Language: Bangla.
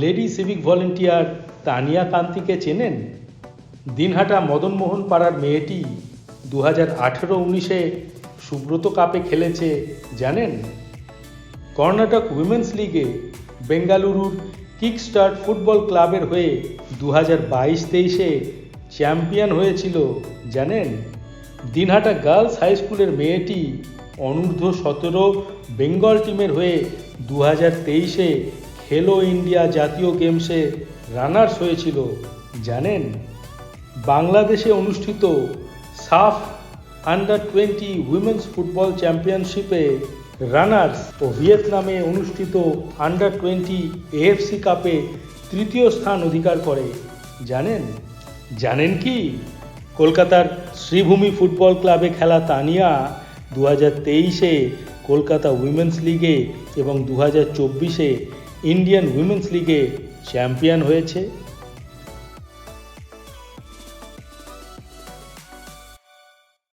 লেডি সিভিক ভলেন্টিয়ার তানিয়া কান্তিকে চেনেন? দিনহাটা মদনমোহন পাড়ার মেয়েটি 2018-19-এ সুব্রত কাপে খেলেছে জানেন? কর্ণাটক উইমেন্স লিগে বেঙ্গালুরুর কিকস্টার্ট ফুটবল ক্লাবের হয়ে 2022-23-এ চ্যাম্পিয়ন হয়েছিল জানেন? দিনহাটা গার্লস হাই স্কুলের মেয়েটি অনূর্ধ্ব-17 বেঙ্গল টিমের হয়ে 2023-এ খেলো ইন্ডিয়া জাতীয় গেমসে রানার্স হয়েছিল জানেন? বাংলাদেশে অনুষ্ঠিত সাফ আন্ডার-20 উইমেন্স ফুটবল চ্যাম্পিয়নশিপে রানার্স ও ভিয়েতনামে অনুষ্ঠিত আন্ডার-20 এএফসি কাপে তৃতীয় স্থান অধিকার করে জানেন কি? কলকাতার শ্রীভূমি ফুটবল ক্লাবে খেলা তানিয়া 2023-এ কলকাতা উইমেন্স লিগে এবং 2024-এ ইন্ডিয়ান উইমেন্স লিগে চ্যাম্পিয়ন হয়েছে।